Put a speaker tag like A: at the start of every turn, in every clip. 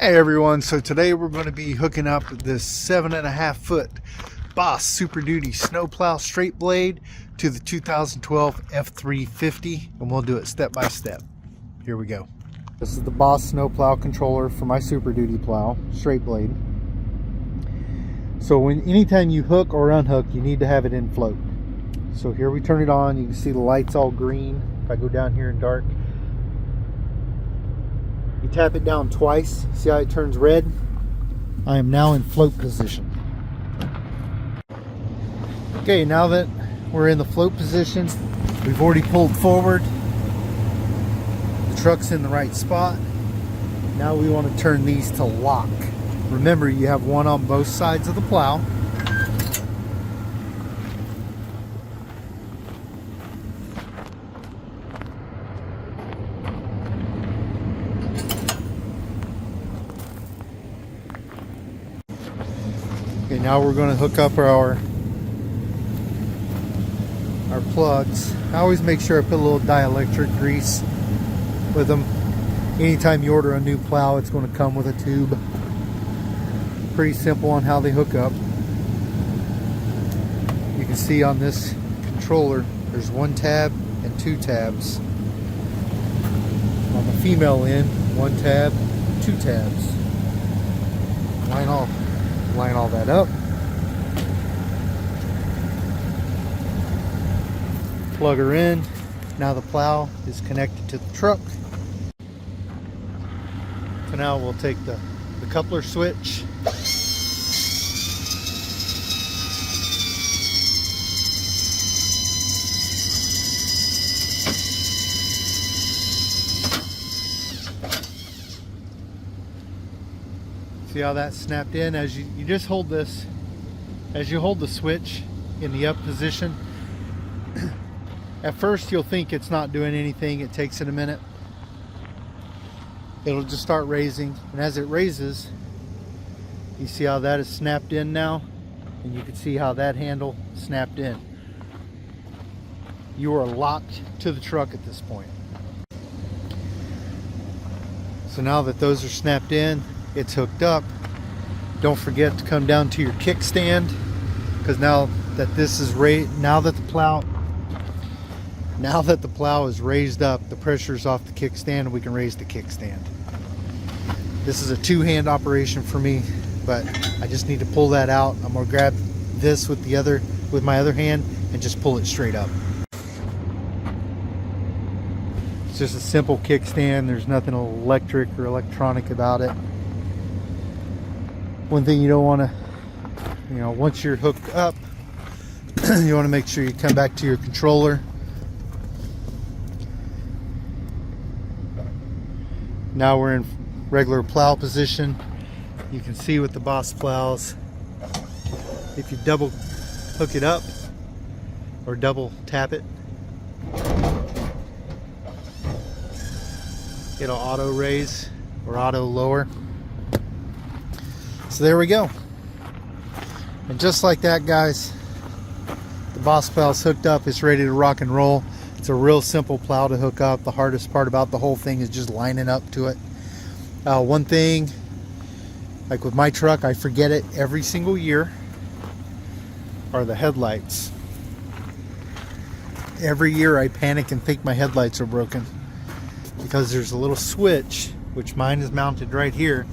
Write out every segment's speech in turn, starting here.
A: Hey everyone, so today we're going to be hooking up this 7.5 foot Boss Super Duty snowplow straight blade to the 2012 F350, and we'll do it step by step. Here we go. This is the Boss snowplow controller for my Super Duty plow straight blade. So anytime you hook or unhook, you need to have it in float. So here we turn it on. You can see the lights all green. If I go down here in dark, you tap it down twice. See how it turns red? I am now in float position. Okay, now that we're in the float position, we've already pulled forward. The truck's in the right spot. Now we want to turn these to lock. Remember, you have one on both sides of the plow. Okay, now we're going to hook up our plugs. I always make sure I put a little dielectric grease with them. Anytime you order a new plow, it's going to come with a tube. Pretty simple on how they hook up. You can see on this controller there's one tab and two tabs. On the female end, one tab, two tabs. Line all that up. Plug her in. Now the plow is connected to the truck. So now we'll take the coupler switch. See how that snapped in? As you just hold this, as you hold the switch in the up position, at first you'll think it's not doing anything. It takes it a minute. It'll just start raising, and as it raises, you see how that is snapped in now, and you can see how that handle snapped in. You are locked to the truck at this point. So now that those are snapped in, it's hooked up. Don't forget to come down to your kickstand, because now that this is now that the plow is raised up, the pressure's off the kickstand, and we can raise the kickstand. This is a two-hand operation for me, but I just need to pull that out. I'm gonna grab this with my other hand and just pull it straight up. It's just a simple kickstand. There's nothing electric or electronic about it. One thing you don't want to, once you're hooked up, you want to make sure you come back to your controller. Now we're in regular plow position. You can see with the Boss plows, if you double hook it up or double tap it, it'll auto raise or auto lower. So there we go. And just like that, guys, the Boss plow's hooked up. It's ready to rock and roll. It's a real simple plow to hook up. The hardest part about the whole thing is just lining up to it. One thing, like with my truck, I forget it every single year, are the headlights. Every year I panic and think my headlights are broken, because there's a little switch, which mine is mounted right here.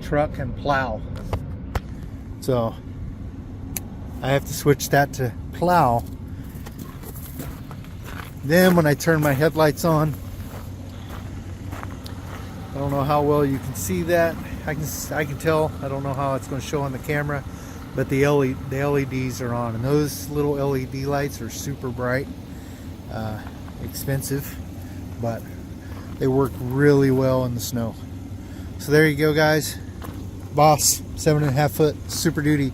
A: Truck and plow. So I have to switch that to plow. Then when I turn my headlights on, I don't know how well you can see that. I can tell. I don't know how it's going to show on the camera, but the LEDs are on, and those little LED lights are super bright, expensive, but they work really well in the snow. So there you go, guys. Boss 7.5 foot Super Duty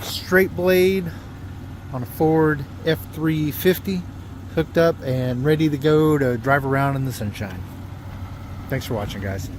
A: straight blade on a Ford F350, hooked up and ready to go to drive around in the sunshine. Thanks for watching, guys.